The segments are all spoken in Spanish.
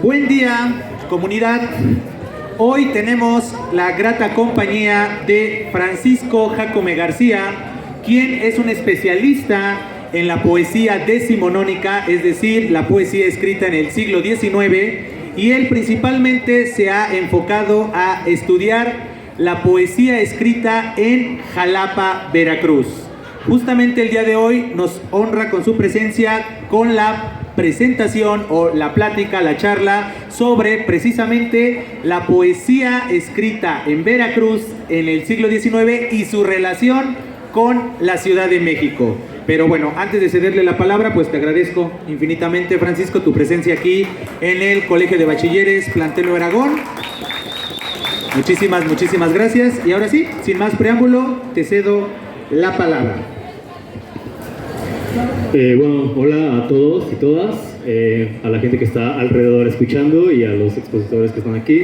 Buen día, comunidad. Hoy tenemos la grata compañía de Francisco Jacome García, quien es un especialista en la poesía decimonónica, es decir, la poesía escrita en el siglo XIX, y él principalmente se ha enfocado a estudiar la poesía escrita en Jalapa, Veracruz. Justamente el día de hoy nos honra con su presencia con la presentación o la plática, la charla sobre precisamente la poesía escrita en Veracruz en el siglo XIX y su relación con la Ciudad de México. Pero bueno, antes de cederle la palabra, pues te agradezco infinitamente, Francisco, tu presencia aquí en el Colegio de Bachilleres Plantelo Aragón. Muchísimas gracias. Y ahora sí, sin más preámbulo, te cedo la palabra. Bueno, hola a todos y todas, a la gente que está alrededor escuchando y a los expositores que están aquí.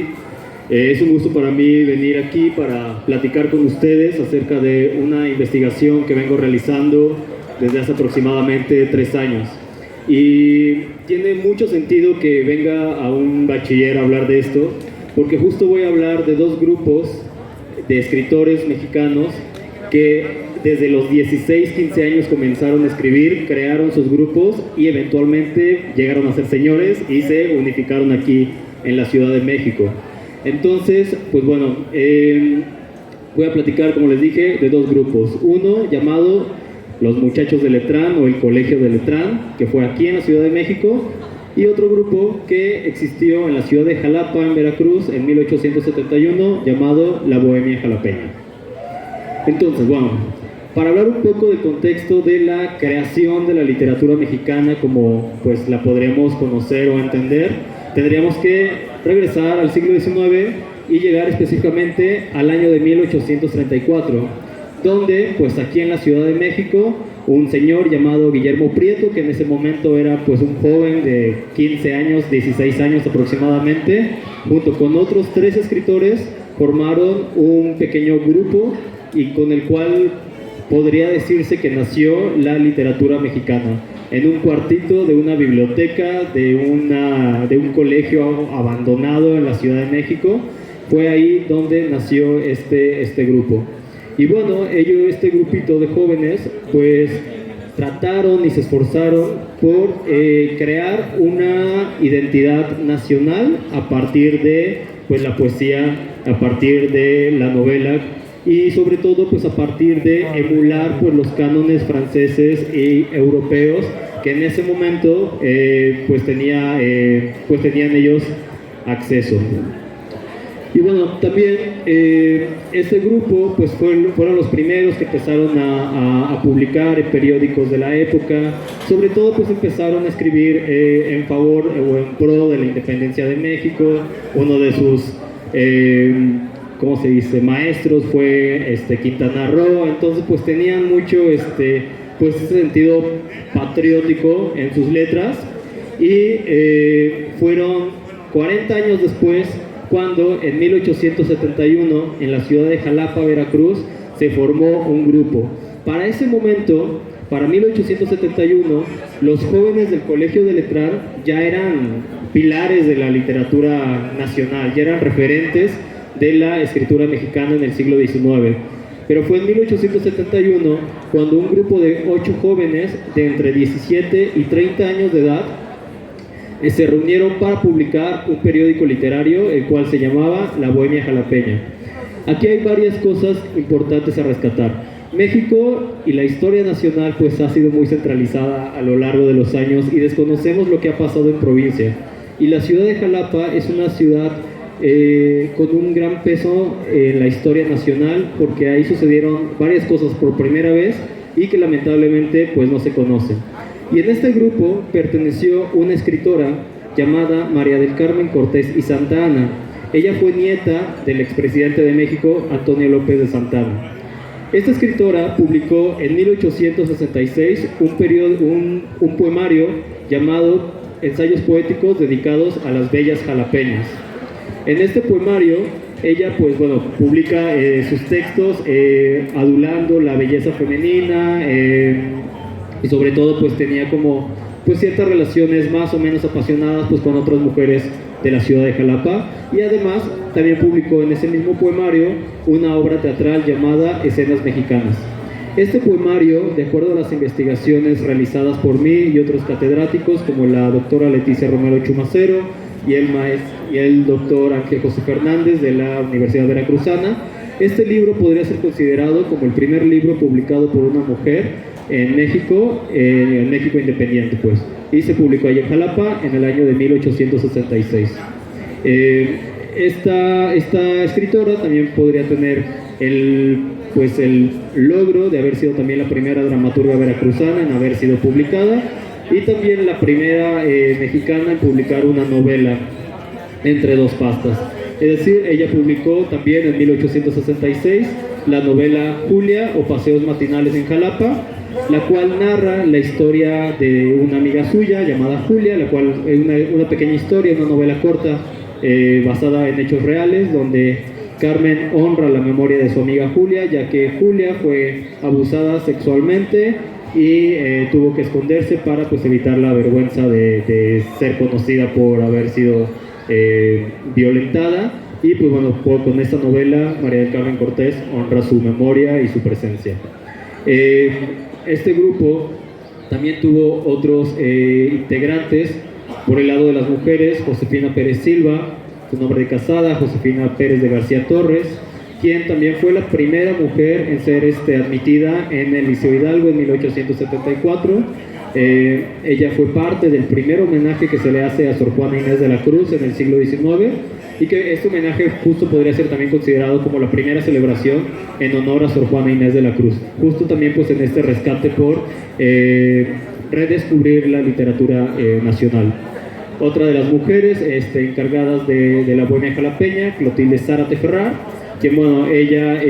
Es un gusto para mí venir aquí para platicar con ustedes acerca de una investigación que vengo realizando desde hace aproximadamente 3 años. Y tiene mucho sentido que venga a un bachiller a hablar de esto, porque justo voy a hablar de 2 grupos de escritores mexicanos que desde los 16, 15 años comenzaron a escribir, crearon sus grupos y eventualmente llegaron a ser señores y se unificaron aquí en la Ciudad de México. Entonces, pues bueno, voy a platicar, como les dije, de 2 grupos. Uno llamado Los Muchachos de Letrán o el Colegio de Letrán, que fue aquí en la Ciudad de México, y otro grupo que existió en la ciudad de Jalapa, en Veracruz, en 1871, llamado La Bohemia Jalapeña. Entonces, bueno, para hablar un poco del contexto de la creación de la literatura mexicana como pues la podremos conocer o entender, tendríamos que regresar al siglo XIX y llegar específicamente al año de 1834, donde pues aquí en la Ciudad de México un señor llamado Guillermo Prieto, que en ese momento era pues un joven de 15 años, 16 años aproximadamente, junto con otros 3 escritores formaron un pequeño grupo y con el cual podría decirse que nació la literatura mexicana, en un cuartito de una biblioteca, de un colegio abandonado en la Ciudad de México. Fue ahí donde nació este grupo. Y bueno, este grupito de jóvenes, pues trataron y se esforzaron por crear una identidad nacional a partir de pues, la poesía, a partir de la novela, y sobre todo pues a partir de emular pues los cánones franceses y europeos que en ese momento pues tenían ellos acceso. Y bueno, también este grupo pues fueron los primeros que empezaron a publicar en periódicos de la época. Sobre todo pues empezaron a escribir en favor o en pro de la independencia de México. Uno de sus ¿cómo se dice? Maestros fue Quintana Roo. Entonces pues tenían mucho pues ese sentido patriótico en sus letras, y fueron 40 años después cuando en 1871 en la ciudad de Jalapa, Veracruz, se formó un grupo. Para ese momento, para 1871, los jóvenes del Colegio de Letrán ya eran pilares de la literatura nacional, ya eran referentes de la escritura mexicana en el siglo XIX. Pero fue en 1871 cuando un grupo de 8 jóvenes de entre 17 y 30 años de edad se reunieron para publicar un periódico literario, el cual se llamaba La Bohemia Jalapeña. Aquí hay varias cosas importantes a rescatar. México y la historia nacional pues ha sido muy centralizada a lo largo de los años y desconocemos lo que ha pasado en provincia. Y la ciudad de Jalapa es una ciudad con un gran peso en la historia nacional, porque ahí sucedieron varias cosas por primera vez y que lamentablemente pues no se conocen. Y en este grupo perteneció una escritora llamada María del Carmen Cortés y Santa Anna. Ella fue nieta del expresidente de México, Antonio López de Santana. Esta escritora publicó en 1866 un poemario llamado Ensayos Poéticos dedicados a las bellas jalapeñas. En este poemario ella pues bueno publica sus textos adulando la belleza femenina, y sobre todo pues tenía como pues ciertas relaciones más o menos apasionadas pues con otras mujeres de la ciudad de Jalapa, y además también publicó en ese mismo poemario una obra teatral llamada Escenas Mexicanas. Este poemario, de acuerdo a las investigaciones realizadas por mí y otros catedráticos como la doctora Leticia Romero Chumacero y el doctor Ángel José Fernández de la Universidad Veracruzana, este libro podría ser considerado como el primer libro publicado por una mujer en México independiente, pues, y se publicó allá en Jalapa en el año de 1866. Esta escritora también podría tener el logro de haber sido también la primera dramaturga veracruzana en haber sido publicada, y también la primera mexicana en publicar una novela entre dos pastas. Es decir, ella publicó también en 1866 la novela Julia o Paseos Matinales en Jalapa, la cual narra la historia de una amiga suya llamada Julia, la cual es una pequeña historia, una novela corta basada en hechos reales, donde Carmen honra la memoria de su amiga Julia, ya que Julia fue abusada sexualmente y tuvo que esconderse para pues evitar la vergüenza de ser conocida por haber sido violentada. Y pues bueno, con esta novela María del Carmen Cortés honra su memoria y su presencia. Este grupo también tuvo otros integrantes. Por el lado de las mujeres, Josefina Pérez Silva, su nombre de casada, Josefina Pérez de García Torres, quien también fue la primera mujer en ser admitida en el Liceo Hidalgo en 1874. Ella fue parte del primer homenaje que se le hace a Sor Juana Inés de la Cruz en el siglo XIX, y que este homenaje justo podría ser también considerado como la primera celebración en honor a Sor Juana Inés de la Cruz, justo también pues en este rescate por redescubrir la literatura nacional. Otra de las mujeres encargadas de la Bohemia jalapeña, Clotilde Zárate Ferrar, quien bueno, ella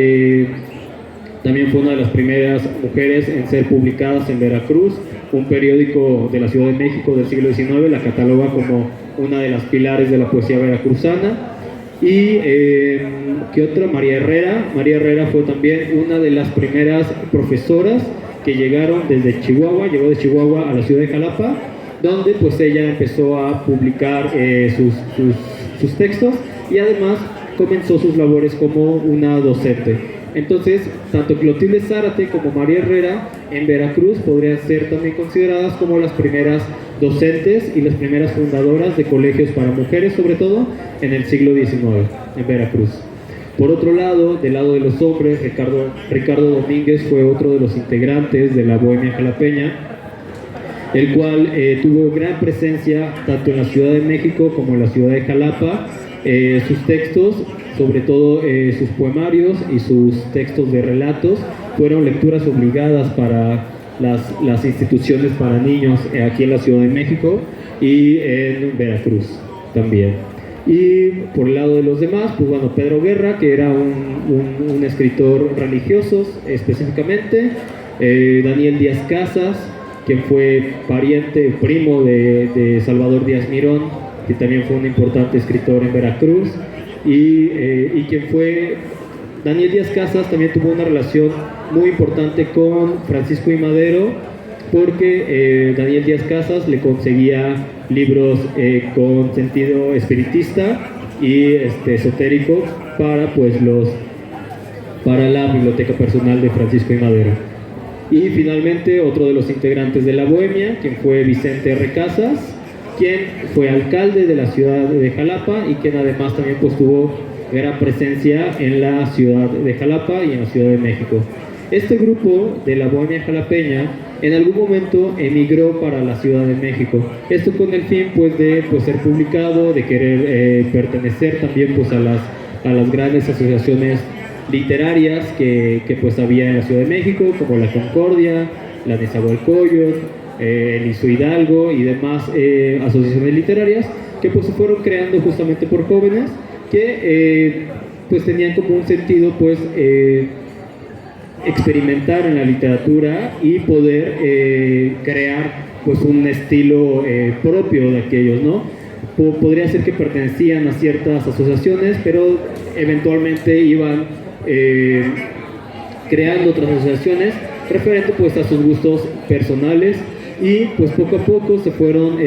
también fue una de las primeras mujeres en ser publicadas en Veracruz, un periódico de la Ciudad de México del siglo XIX, la cataloga como una de las pilares de la poesía veracruzana. Y ¿qué otra? María Herrera. María Herrera fue también una de las primeras profesoras que llegaron desde Chihuahua, llegó de Chihuahua a la ciudad de Jalapa, donde pues ella empezó a publicar sus textos, y además comenzó sus labores como una docente. Entonces, tanto Clotilde Zárate como María Herrera en Veracruz podrían ser también consideradas como las primeras docentes y las primeras fundadoras de colegios para mujeres, sobre todo en el siglo XIX en Veracruz. Por otro lado, del lado de los hombres, Ricardo Domínguez fue otro de los integrantes de la Bohemia jalapeña, el cual tuvo gran presencia tanto en la Ciudad de México como en la ciudad de Jalapa. Sus textos, sobre todo sus poemarios y sus textos de relatos, fueron lecturas obligadas para las instituciones para niños aquí en la Ciudad de México y en Veracruz también. Y por el lado de los demás, pues bueno, Pedro Guerra, que era un escritor religioso específicamente, Daniel Díaz Casas, quien fue primo de Salvador Díaz Mirón, que también fue un importante escritor en Veracruz, y quien fue Daniel Díaz Casas también tuvo una relación muy importante con Francisco I. Madero, porque Daniel Díaz Casas le conseguía libros con sentido espiritista y esotérico para la biblioteca personal de Francisco I. Madero. Y finalmente otro de los integrantes de la Bohemia, quien fue Vicente R. Casas, quien fue alcalde de la ciudad de Jalapa y quien además también pues tuvo gran presencia en la ciudad de Jalapa y en la Ciudad de México. Este grupo de la Bohemia jalapeña en algún momento emigró para la Ciudad de México. Esto con el fin pues de ser publicado, de querer pertenecer también pues a las grandes asociaciones literarias que pues había en la Ciudad de México, como la Concordia, la Nezahualcóyotl, el Liceo Hidalgo y demás asociaciones literarias que pues se fueron creando justamente por jóvenes que pues tenían como un sentido pues experimentar en la literatura y poder crear pues un estilo propio de aquellos, ¿no? Podría ser que pertenecían a ciertas asociaciones, pero eventualmente iban creando otras asociaciones referente pues a sus gustos personales y pues poco a poco se fueron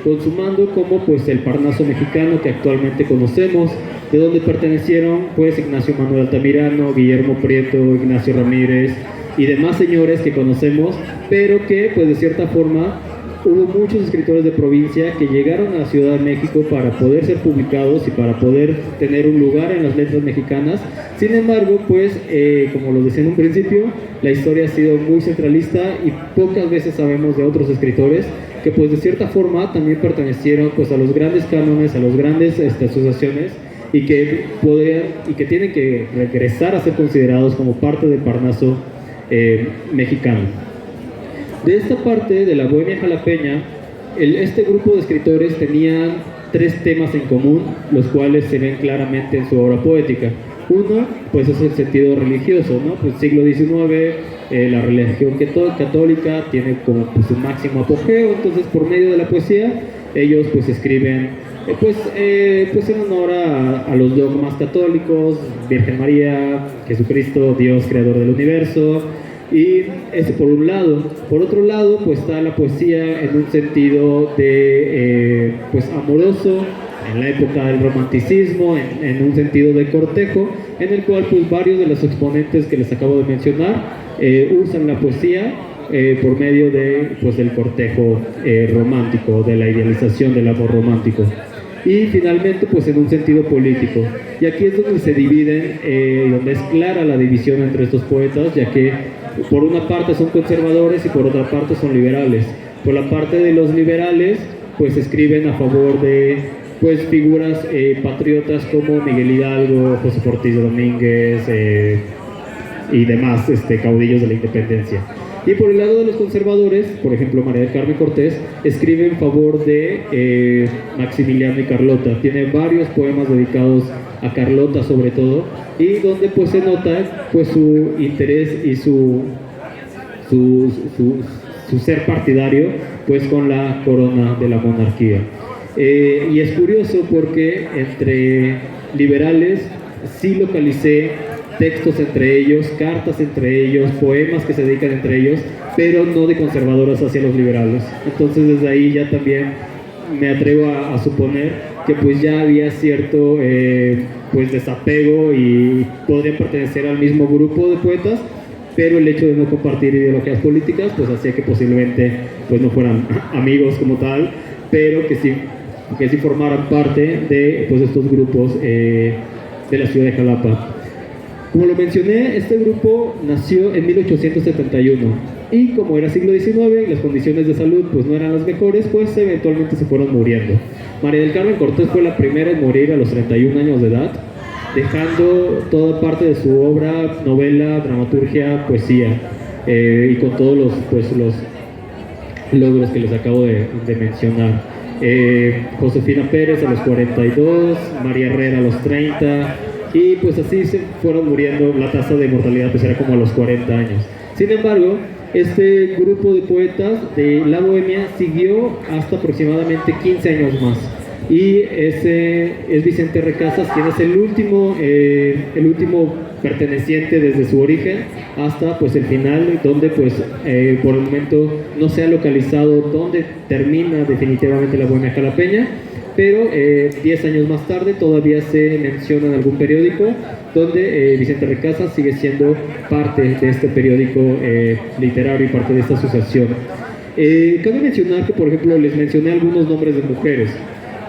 consumando como pues el Parnaso mexicano que actualmente conocemos, de donde pertenecieron pues Ignacio Manuel Altamirano, Guillermo Prieto, Ignacio Ramírez y demás señores que conocemos, pero que pues de cierta forma hubo muchos escritores de provincia que llegaron a la Ciudad de México para poder ser publicados y para poder tener un lugar en las letras mexicanas. Sin embargo, pues, como lo decía en un principio, la historia ha sido muy centralista y pocas veces sabemos de otros escritores que, pues, de cierta forma también pertenecieron, pues, a los grandes cánones, a las grandes asociaciones y que tienen que regresar a ser considerados como parte del Parnaso mexicano. De esta parte de la Bohemia jalapeña, este grupo de escritores tenían 3 temas en común, los cuales se ven claramente en su obra poética. Uno, pues es el sentido religioso, ¿no? Pues siglo XIX, la religión católica tiene como pues, su máximo apogeo, entonces por medio de la poesía, ellos pues escriben pues en honor a los dogmas católicos, Virgen María, Jesucristo, Dios creador del universo. Y ese por un lado. Por otro lado, pues está la poesía en un sentido de pues amoroso, en la época del romanticismo, en un sentido de cortejo, en el cual pues varios de los exponentes que les acabo de mencionar usan la poesía por medio de pues del cortejo romántico, de la idealización del amor romántico. Y finalmente pues en un sentido político, y aquí es donde se dividen, donde es clara la división entre estos poetas, ya que por una parte son conservadores y por otra parte son liberales. Por la parte de los liberales pues escriben a favor de pues figuras patriotas como Miguel Hidalgo, José Ortiz de Domínguez y demás caudillos de la independencia. Y por el lado de los conservadores, por ejemplo María del Carmen Cortés, escribe en favor de Maximiliano y Carlota. Tiene varios poemas dedicados a Carlota sobre todo, y donde pues se nota pues su interés y su ser partidario pues con la corona de la monarquía. Y es curioso porque entre liberales sí localicé textos entre ellos, cartas entre ellos, poemas que se dedican entre ellos, pero no de conservadores hacia los liberales. Entonces desde ahí ya también me atrevo a suponer que pues ya había cierto pues desapego y podrían pertenecer al mismo grupo de poetas, pero el hecho de no compartir ideologías políticas pues hacía que posiblemente pues no fueran amigos como tal, pero que sí formaran parte de pues estos grupos de la ciudad de Jalapa. Como lo mencioné, este grupo nació en 1871 y como era siglo XIX y las condiciones de salud pues no eran las mejores, pues eventualmente se fueron muriendo. María del Carmen Cortés fue la primera en morir a los 31 años de edad, dejando toda parte de su obra, novela, dramaturgia, poesía, y con todos los logros que les acabo de mencionar. Josefina Pérez a los 42, María Herrera a los 30, y pues así se fueron muriendo. La tasa de mortalidad pues era como a los 40 años. Sin embargo, este grupo de poetas de la Bohemia siguió hasta aproximadamente 15 años más. Y ese es Vicente Recasas, quien es el último perteneciente desde su origen hasta pues el final, donde pues por el momento no se ha localizado dónde termina definitivamente la Bohemia jalapeña, pero 10 años más tarde todavía se menciona en algún periódico donde Vicente Recasas sigue siendo parte de este periódico literario y parte de esta asociación. Cabe mencionar que, por ejemplo, les mencioné algunos nombres de mujeres,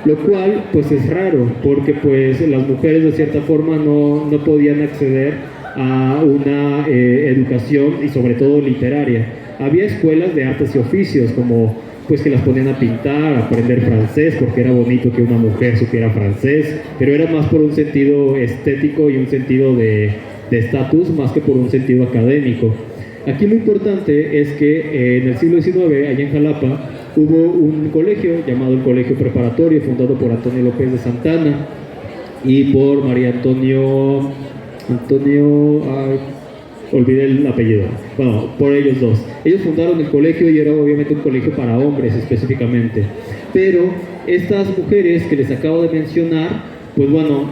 lo cual pues es raro, porque pues las mujeres de cierta forma no podían acceder a una educación y sobre todo literaria. Había escuelas de artes y oficios como pues que las ponían a pintar, a aprender francés, porque era bonito que una mujer supiera francés, pero era más por un sentido estético y un sentido de estatus, más que por un sentido académico. Aquí lo importante es que en el siglo XIX, allá en Jalapa, hubo un colegio llamado el Colegio Preparatorio, fundado por Antonio López de Santana y por María olvidé el apellido, bueno, por ellos dos. Ellos fundaron el colegio y era obviamente un colegio para hombres específicamente, pero estas mujeres que les acabo de mencionar, pues bueno,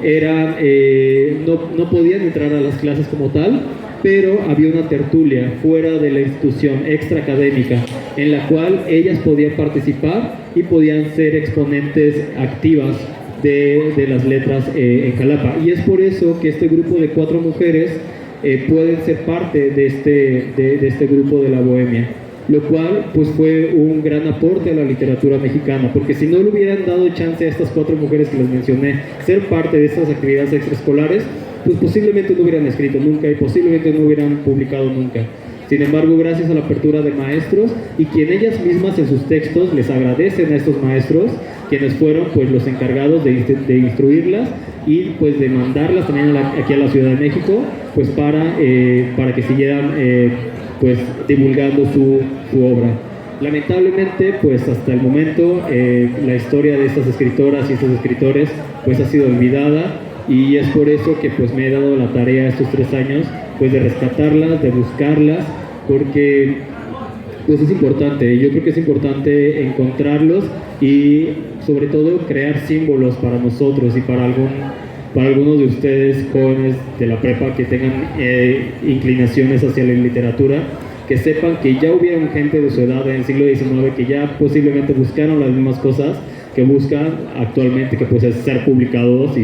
no podían entrar a las clases como tal, pero había una tertulia fuera de la institución extra académica en la cual ellas podían participar y podían ser exponentes activas de las letras en Jalapa. Y es por eso que este grupo de 4 mujeres pueden ser parte de este grupo de la Bohemia, lo cual pues fue un gran aporte a la literatura mexicana, porque si no le hubieran dado chance a estas 4 mujeres que les mencioné ser parte de estas actividades extraescolares, pues posiblemente no hubieran escrito nunca y posiblemente no hubieran publicado nunca. Sin embargo, gracias a la apertura de maestros y quien ellas mismas en sus textos les agradecen a estos maestros, quienes fueron pues los encargados de instruirlas y pues de mandarlas también aquí a la Ciudad de México, pues para que siguieran pues divulgando su obra. Lamentablemente, pues hasta el momento la historia de estas escritoras y estos escritores pues ha sido olvidada, y es por eso que pues me he dado la tarea estos 3 años pues de rescatarlas, de buscarlas, porque pues es importante. Yo creo que es importante encontrarlos y sobre todo crear símbolos para nosotros y para algunos de ustedes jóvenes de la prepa que tengan inclinaciones hacia la literatura, que sepan que ya hubieron gente de su edad en el siglo XIX que ya posiblemente buscaron las mismas cosas que buscan actualmente, que pues es ser publicados y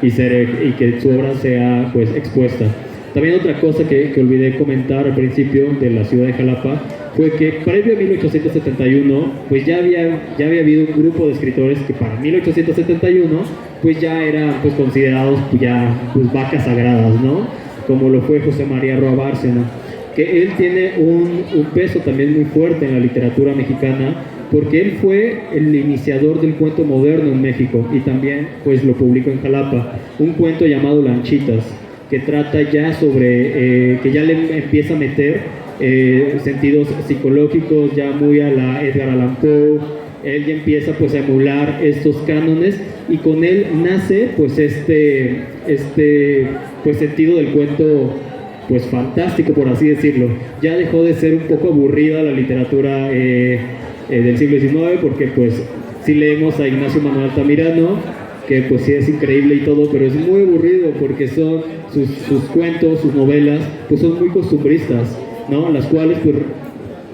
y que su obra sea pues expuesta. También otra cosa que olvidé comentar al principio de la ciudad de Jalapa fue que previo a 1871 pues ya había habido un grupo de escritores que para 1871 pues ya eran pues considerados pues vacas sagradas, ¿no? Como lo fue José María Roa Bárcena, que él tiene un peso también muy fuerte en la literatura mexicana, porque él fue el iniciador del cuento moderno en México y también pues lo publicó en Jalapa, un cuento llamado Lanchitas, que trata ya sobre, que ya le empieza a meter sentidos psicológicos ya muy a la Edgar Allan Poe. Él ya empieza pues a emular estos cánones y con él nace pues este pues sentido del cuento pues fantástico, por así decirlo. Ya dejó de ser un poco aburrida la literatura del siglo XIX, porque pues sí leemos a Ignacio Manuel Altamirano, que pues sí es increíble y todo, pero es muy aburrido porque son sus cuentos, sus novelas, pues son muy costumbristas, ¿no? Las cuales pues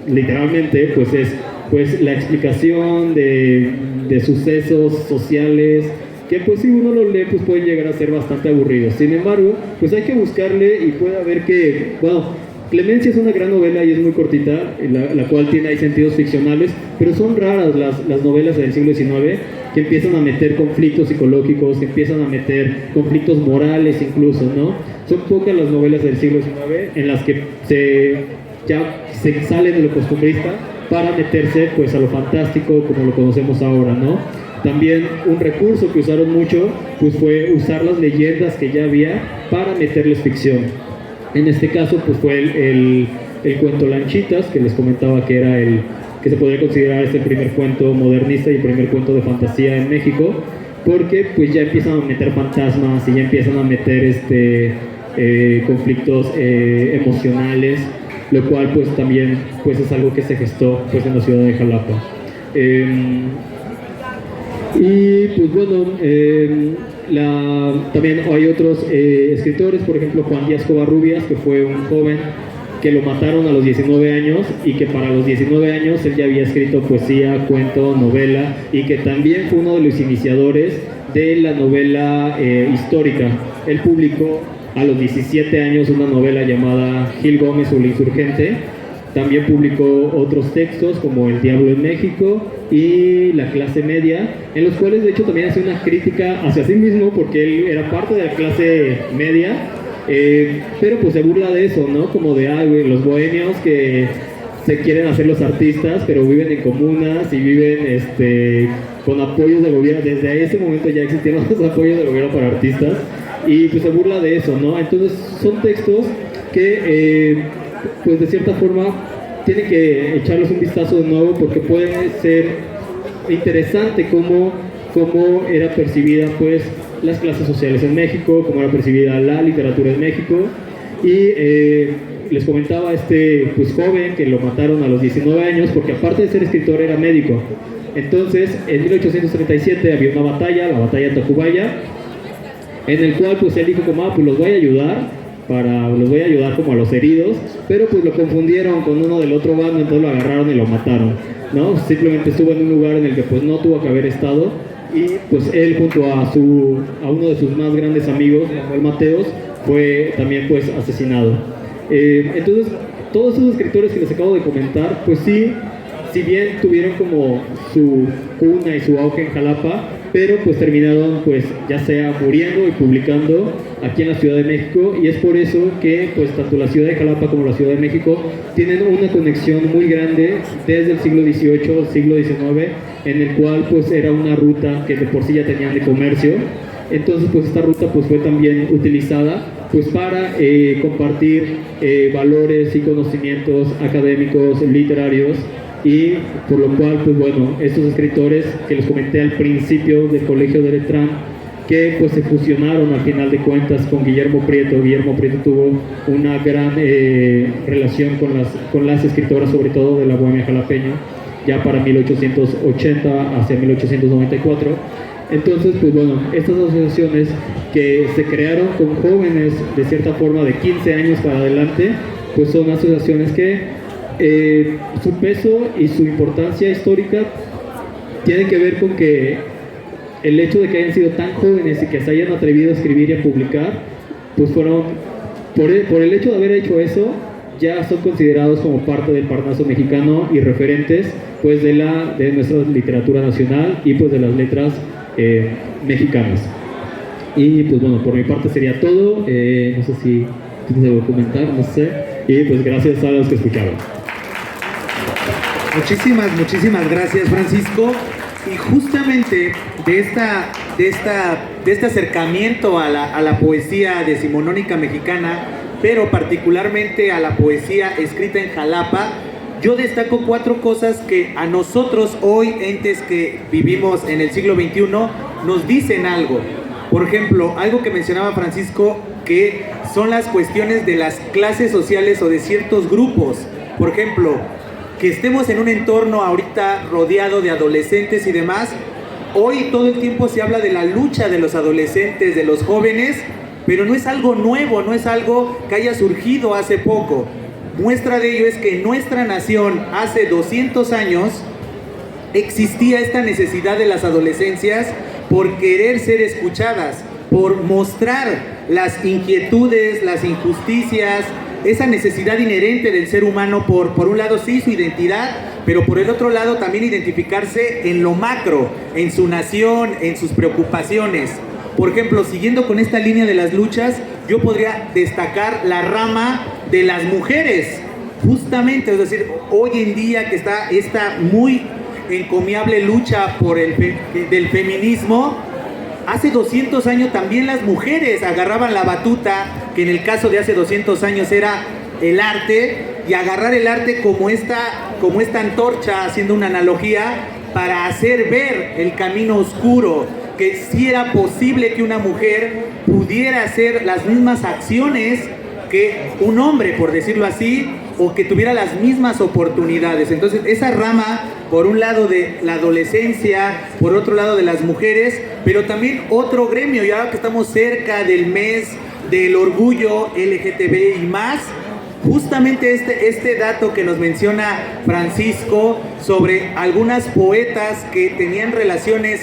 literalmente pues es pues la explicación de sucesos sociales que pues si uno lo lee pues pueden llegar a ser bastante aburridos. Sin embargo, pues hay que buscarle y puede haber que, bueno, Clemencia es una gran novela y es muy cortita, la cual tiene ahí sentidos ficcionales, pero son raras las novelas del siglo XIX que empiezan a meter conflictos psicológicos, que empiezan a meter conflictos morales incluso, ¿no? Son pocas las novelas del siglo XIX en las que se salen de lo costumbrista para meterse pues a lo fantástico como lo conocemos ahora, ¿no? También un recurso que usaron mucho pues fue usar las leyendas que ya había para meterles ficción. En este caso pues fue el cuento Lanchitas, que les comentaba que era que se podría considerar el primer cuento modernista y el primer cuento de fantasía en México, porque pues ya empiezan a meter fantasmas y ya empiezan a meter conflictos emocionales, lo cual pues también pues es algo que se gestó pues en la ciudad de Jalapa. Y pues bueno, también hay otros escritores, por ejemplo Juan Díaz Covarrubias, que fue un joven que lo mataron a los 19 años y que para los 19 años él ya había escrito poesía, cuento, novela, y que también fue uno de los iniciadores de la novela histórica. Él publicó a los 17 años una novela llamada Gil Gómez o el Insurgente. También publicó otros textos como El Diablo en México y La Clase Media, en los cuales de hecho también hace una crítica hacia sí mismo, porque él era parte de la clase media, pero pues se burla de eso, ¿no? Como de los bohemios que se quieren hacer los artistas, pero viven en comunas y viven con apoyos del gobierno. Desde ese momento ya existían los apoyos del gobierno para artistas, y pues se burla de eso, ¿no? Entonces son textos que pues de cierta forma tienen que echarles un vistazo de nuevo, porque puede ser interesante cómo era percibida pues las clases sociales en México, cómo era percibida la literatura en México. Y les comentaba pues joven que lo mataron a los 19 años porque aparte de ser escritor era médico. Entonces en 1837 había una batalla, la batalla de Tacubaya, en el cual pues él dijo como pues los voy a ayudar, les voy a ayudar como a los heridos, pero pues lo confundieron con uno del otro bando, entonces lo agarraron y lo mataron, ¿no? Simplemente estuvo en un lugar en el que pues no tuvo que haber estado, y pues él junto a uno de sus más grandes amigos, Manuel Mateos, fue también pues asesinado. Entonces, todos esos escritores que les acabo de comentar, pues sí, si bien tuvieron como su cuna y su auge en Jalapa, pero pues terminaron pues ya sea muriendo y publicando aquí en la Ciudad de México, y es por eso que pues tanto la Ciudad de Jalapa como la Ciudad de México tienen una conexión muy grande desde el siglo XVIII al siglo XIX, en el cual pues era una ruta que de por sí ya tenían de comercio. Entonces pues esta ruta pues fue también utilizada pues para compartir valores y conocimientos académicos, literarios, y por lo cual pues bueno, estos escritores que les comenté al principio del Colegio de Letrán, que pues se fusionaron al final de cuentas con Guillermo Prieto. Guillermo Prieto tuvo una gran relación con las escritoras, sobre todo de la Bohemia jalapeña, ya para 1880 hacia 1894. Entonces, pues bueno, estas asociaciones que se crearon con jóvenes de cierta forma de 15 años para adelante, pues son asociaciones que su peso y su importancia histórica tienen que ver con que el hecho de que hayan sido tan jóvenes y que se hayan atrevido a escribir y a publicar, pues fueron, por el hecho de haber hecho eso, ya son considerados como parte del Parnaso mexicano y referentes pues de nuestra literatura nacional y pues de las letras mexicanas. Y pues bueno, por mi parte sería todo. No sé si tienes algo que comentar, no sé. Y pues gracias a los que escucharon. Muchísimas gracias, Francisco. Y justamente de este acercamiento a la poesía decimonónica mexicana, pero particularmente a la poesía escrita en Jalapa, yo destaco 4 cosas que a nosotros hoy, entes que vivimos en el siglo XXI, nos dicen algo. Por ejemplo, algo que mencionaba Francisco, que son las cuestiones de las clases sociales o de ciertos grupos. Por ejemplo, que estemos en un entorno ahorita rodeado de adolescentes y demás. Hoy todo el tiempo se habla de la lucha de los adolescentes, de los jóvenes, pero no es algo nuevo, no es algo que haya surgido hace poco. Muestra de ello es que en nuestra nación hace 200 años existía esta necesidad de las adolescencias por querer ser escuchadas, por mostrar las inquietudes, las injusticias, esa necesidad inherente del ser humano por un lado sí su identidad, pero por el otro lado también identificarse en lo macro, en su nación, en sus preocupaciones. Por ejemplo, siguiendo con esta línea de las luchas, yo podría destacar la rama de las mujeres, justamente, es decir, hoy en día que está esta muy encomiable lucha del feminismo. Hace 200 años también las mujeres agarraban la batuta, que en el caso de hace 200 años era el arte, y agarrar el arte como esta antorcha, haciendo una analogía, para hacer ver el camino oscuro, que sí era posible que una mujer pudiera hacer las mismas acciones que un hombre, por decirlo así, o que tuviera las mismas oportunidades. Entonces esa rama, por un lado de la adolescencia, por otro lado de las mujeres, pero también otro gremio, ya que estamos cerca del mes del orgullo LGTB y más, justamente este dato que nos menciona Francisco sobre algunas poetas que tenían relaciones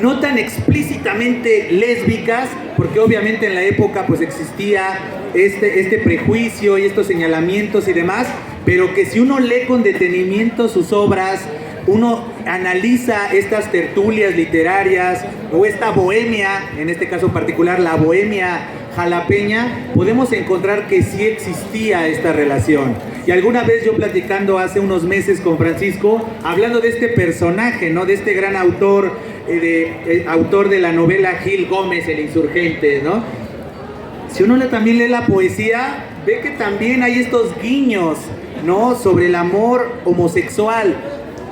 no tan explícitamente lésbicas, porque obviamente en la época pues existía este prejuicio y estos señalamientos y demás, pero que si uno lee con detenimiento sus obras, uno analiza estas tertulias literarias o esta bohemia, en este caso particular la bohemia jalapeña, podemos encontrar que sí existía esta relación. Y alguna vez yo platicando hace unos meses con Francisco, hablando de este personaje, ¿no?, de este gran autor, autor de la novela Gil Gómez, El Insurgente, ¿no? Si uno también lee la poesía, ve que también hay estos guiños, ¿no?, sobre el amor homosexual,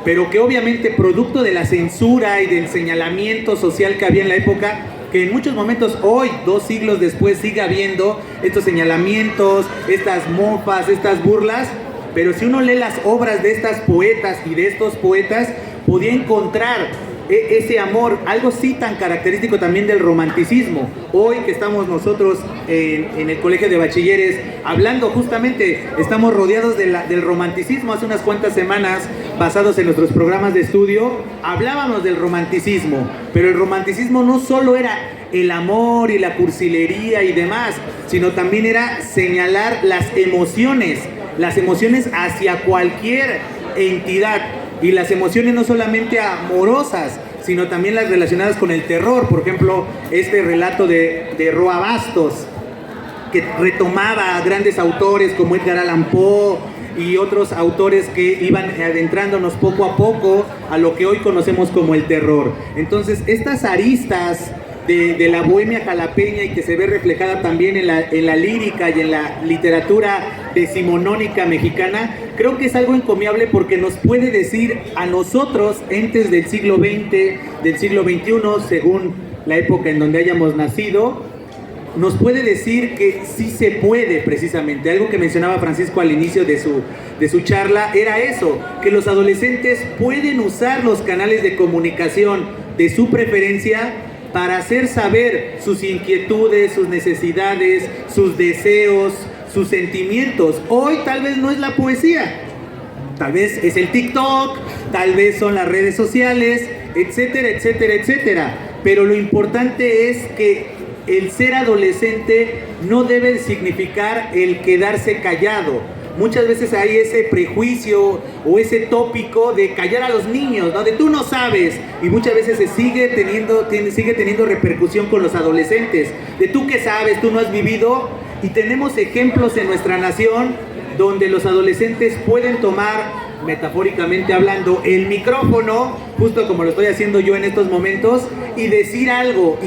pero que obviamente producto de la censura y del señalamiento social que había en la época, que en muchos momentos hoy, 2 siglos después, sigue habiendo estos señalamientos, estas mofas, estas burlas, pero si uno lee las obras de estas poetas y de estos poetas, podía encontrar ese amor, algo sí tan característico también del romanticismo. Hoy que estamos nosotros en el Colegio de Bachilleres hablando justamente, estamos rodeados del romanticismo. Hace unas cuantas semanas, basados en nuestros programas de estudio, hablábamos del romanticismo, pero el romanticismo no solo era el amor y la cursilería y demás, sino también era señalar las emociones hacia cualquier entidad, y las emociones no solamente amorosas, sino también las relacionadas con el terror. Por ejemplo, este relato de Roa Bastos, que retomaba a grandes autores como Edgar Allan Poe y otros autores que iban adentrándonos poco a poco a lo que hoy conocemos como el terror. Entonces, estas aristas de la bohemia jalapeña, y que se ve reflejada también en la lírica y en la literatura decimonónica mexicana, creo que es algo encomiable, porque nos puede decir a nosotros, entes del siglo XX, del siglo XXI, según la época en donde hayamos nacido, nos puede decir que sí se puede. Precisamente algo que mencionaba Francisco al inicio de su charla era eso, que los adolescentes pueden usar los canales de comunicación de su preferencia para hacer saber sus inquietudes, sus necesidades, sus deseos, sus sentimientos. Hoy tal vez no es la poesía, tal vez es el TikTok, tal vez son las redes sociales, etcétera, etcétera, etcétera. Pero lo importante es que el ser adolescente no debe significar el quedarse callado. Muchas veces hay ese prejuicio o ese tópico de callar a los niños, ¿no? De tú no sabes, y muchas veces se sigue teniendo repercusión con los adolescentes, de tú qué sabes, tú no has vivido. Y tenemos ejemplos en nuestra nación donde los adolescentes pueden tomar, metafóricamente hablando, el micrófono, justo como lo estoy haciendo yo en estos momentos, y decir algo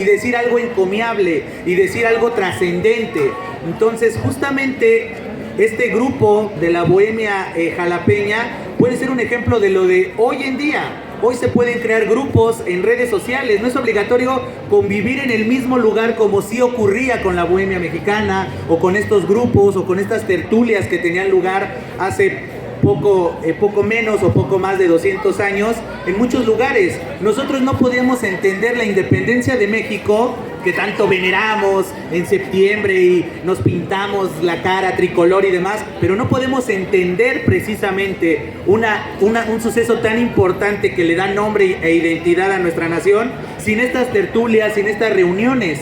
encomiable, y decir algo trascendente. Entonces, justamente este grupo de la bohemia jalapeña puede ser un ejemplo de lo de hoy en día. Hoy se pueden crear grupos en redes sociales, no es obligatorio convivir en el mismo lugar como sí ocurría con la bohemia mexicana, o con estos grupos, o con estas tertulias que tenían lugar hace poco menos o poco más de 200 años en muchos lugares. Nosotros no podíamos entender la independencia de México, que tanto veneramos en septiembre y nos pintamos la cara tricolor y demás, pero no podemos entender precisamente un suceso tan importante que le da nombre e identidad a nuestra nación sin estas tertulias, sin estas reuniones.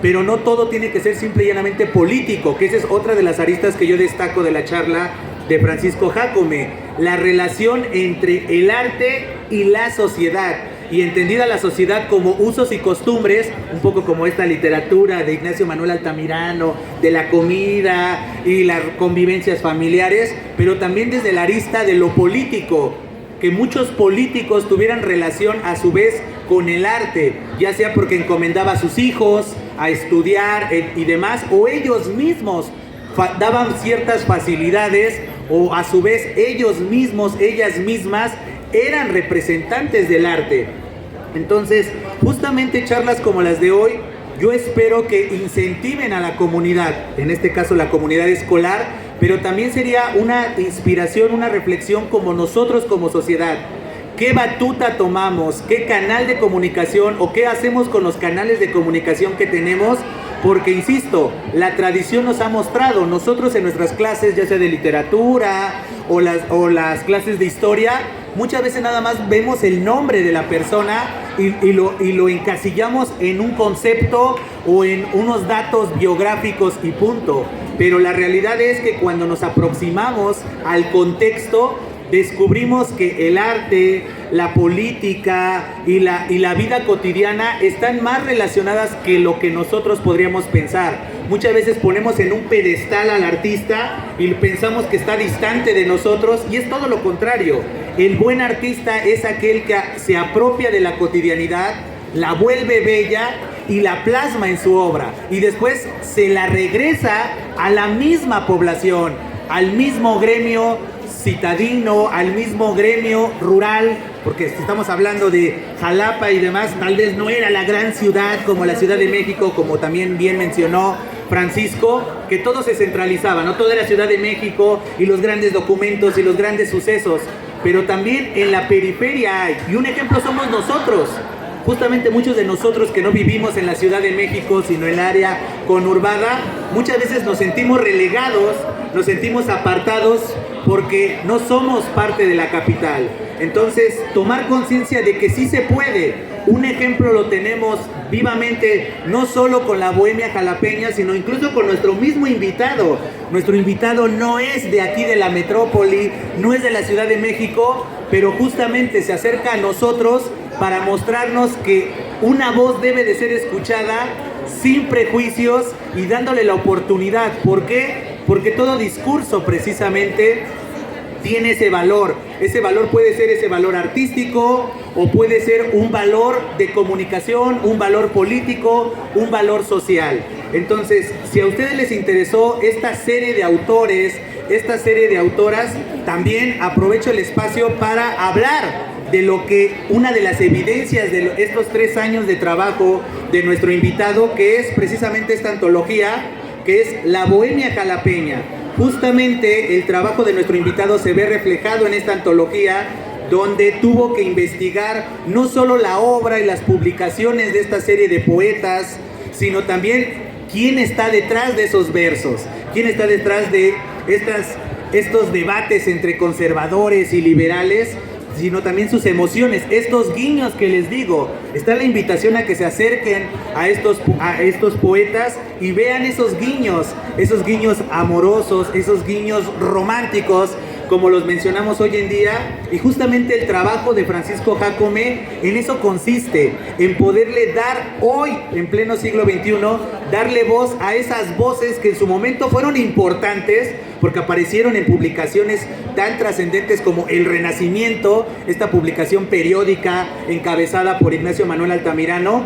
Pero no todo tiene que ser simple y llanamente político, que esa es otra de las aristas que yo destaco de la charla de Francisco Jácome, la relación entre el arte y la sociedad, y entendida la sociedad como usos y costumbres, un poco como esta literatura de Ignacio Manuel Altamirano, de la comida y las convivencias familiares, pero también desde la arista de lo político, que muchos políticos tuvieran relación a su vez con el arte, ya sea porque encomendaba a sus hijos a estudiar y demás, o ellos mismos daban ciertas facilidades, o a su vez ellos mismos, ellas mismas eran representantes del arte. Entonces, justamente charlas como las de hoy, yo espero que incentiven a la comunidad, en este caso la comunidad escolar, pero también sería una inspiración, una reflexión como nosotros como sociedad. ¿Qué batuta tomamos? ¿Qué canal de comunicación o qué hacemos con los canales de comunicación que tenemos? Porque, insisto, la tradición nos ha mostrado, nosotros en nuestras clases, ya sea de literatura o las clases de historia, muchas veces nada más vemos el nombre de la persona y lo encasillamos en un concepto o en unos datos biográficos y punto. Pero la realidad es que cuando nos aproximamos al contexto, descubrimos que el arte, la política y la vida cotidiana están más relacionadas que lo que nosotros podríamos pensar. Muchas veces ponemos en un pedestal al artista y pensamos que está distante de nosotros, y es todo lo contrario. El buen artista es aquel que se apropia de la cotidianidad, la vuelve bella y la plasma en su obra, y después se la regresa a la misma población, al mismo gremio citadino, al mismo gremio rural, porque si estamos hablando de Jalapa y demás, tal vez no era la gran ciudad como la Ciudad de México, como también bien mencionó Francisco, que todo se centralizaba, ¿no? Todo era Ciudad de México y los grandes documentos y los grandes sucesos. pero también en la periferia hay. Y un ejemplo somos nosotros. Justamente muchos de nosotros que no vivimos en la Ciudad de México, sino en el área conurbada, muchas veces nos sentimos relegados, nos sentimos apartados porque no somos parte de la capital. Entonces, tomar conciencia de que sí se puede. Un ejemplo lo tenemos vivamente, no solo con la Bohemia Jalapeña, sino incluso con nuestro mismo invitado. Nuestro invitado no es de aquí de la metrópoli, no es de la Ciudad de México, pero justamente se acerca a nosotros para mostrarnos que una voz debe de ser escuchada sin prejuicios y dándole la oportunidad. ¿Por qué? Porque todo discurso precisamente tiene ese valor. Ese valor puede ser ese valor artístico o puede ser un valor de comunicación, un valor político, un valor social. Entonces, si a ustedes les interesó esta serie de autores, esta serie de autoras, también aprovecho el espacio para hablar de lo que una de las evidencias de estos 3 años de trabajo de nuestro invitado, que es precisamente esta antología, que es La Bohemia Jalapeña. Justamente el trabajo de nuestro invitado se ve reflejado en esta antología, donde tuvo que investigar no solo la obra y las publicaciones de esta serie de poetas, sino también quién está detrás de esos versos, quién está detrás de estos debates entre conservadores y liberales, sino también sus emociones, estos guiños que les digo. Está la invitación a que se acerquen a estos poetas y vean esos guiños amorosos, esos guiños románticos, como los mencionamos hoy en día. Y justamente el trabajo de Francisco Jácome en eso consiste, en poderle dar hoy, en pleno siglo XXI, darle voz a esas voces que en su momento fueron importantes, porque aparecieron en publicaciones tan trascendentes como El Renacimiento, esta publicación periódica encabezada por Ignacio Manuel Altamirano.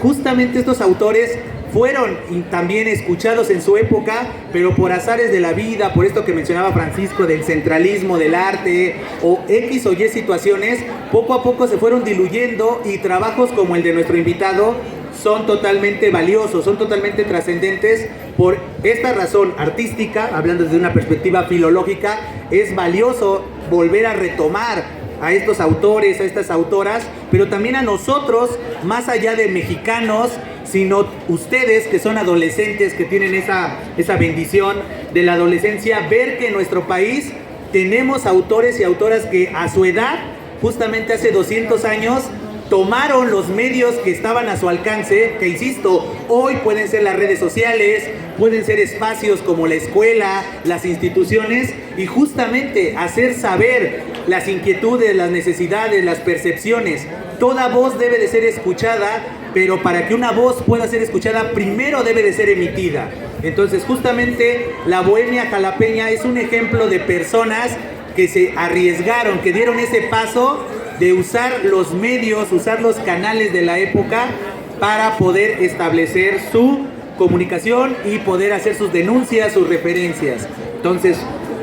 Justamente estos autores fueron también escuchados en su época, pero por azares de la vida, por esto que mencionaba Francisco del centralismo del arte o X o Y situaciones, poco a poco se fueron diluyendo, y trabajos como el de nuestro invitado son totalmente valiosos, son totalmente trascendentes. Por esta razón artística, hablando desde una perspectiva filológica, es valioso volver a retomar a estos autores, a estas autoras, pero también a nosotros, más allá de mexicanos, sino ustedes que son adolescentes, que tienen esa bendición de la adolescencia, ver que en nuestro país tenemos autores y autoras que a su edad, justamente hace 200 años, tomaron los medios que estaban a su alcance, que insisto, hoy pueden ser las redes sociales, pueden ser espacios como la escuela, las instituciones, y justamente hacer saber las inquietudes, las necesidades, las percepciones. Toda voz debe de ser escuchada, pero para que una voz pueda ser escuchada, primero debe de ser emitida. Entonces, justamente la Bohemia Jalapeña es un ejemplo de personas que se arriesgaron, que dieron ese paso de usar los medios, usar los canales de la época para poder establecer su comunicación y poder hacer sus denuncias, sus referencias. Entonces,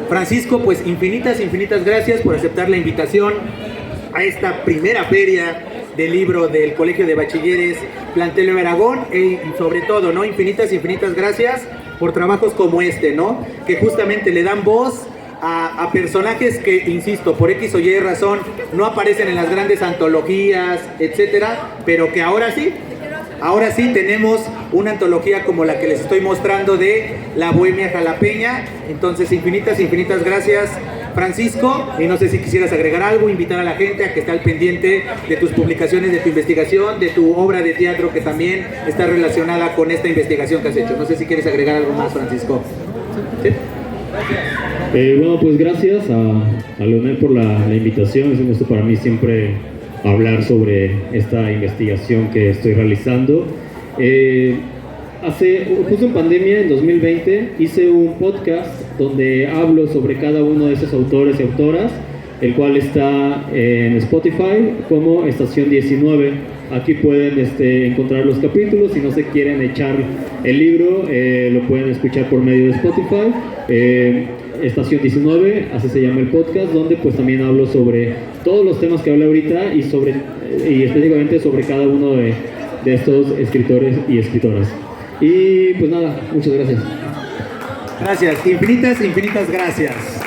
Francisco, pues infinitas gracias por aceptar la invitación a esta primera feria del libro del Colegio de Bachilleres Plantel de Aragón, y sobre todo, ¿no? Infinitas gracias por trabajos como este, ¿no? Que justamente le dan voz a personajes que, insisto, por X o Y razón no aparecen en las grandes antologías, etcétera, pero que ahora sí tenemos una antología como la que les estoy mostrando de La Bohemia Jalapeña. Entonces, infinitas gracias, Francisco, y no sé si quisieras agregar algo, invitar a la gente a que esté al pendiente de tus publicaciones, de tu investigación, de tu obra de teatro que también está relacionada con esta investigación que has hecho. No sé si quieres agregar algo más, Francisco. ¿Sí? Bueno, pues gracias a Leonel por la invitación. Es un gusto para mí siempre hablar sobre esta investigación que estoy realizando. Justo en pandemia, en 2020, hice un podcast donde hablo sobre cada uno de esos autores y autoras, el cual está en Spotify como Estación 19. Aquí pueden encontrar los capítulos. Si no se quieren echar el libro, lo pueden escuchar por medio de Spotify. Estación 19, así se llama el podcast, donde pues también hablo sobre todos los temas que hablé ahorita y específicamente sobre cada uno de estos escritores y escritoras. Y pues nada, muchas gracias. Gracias, infinitas gracias.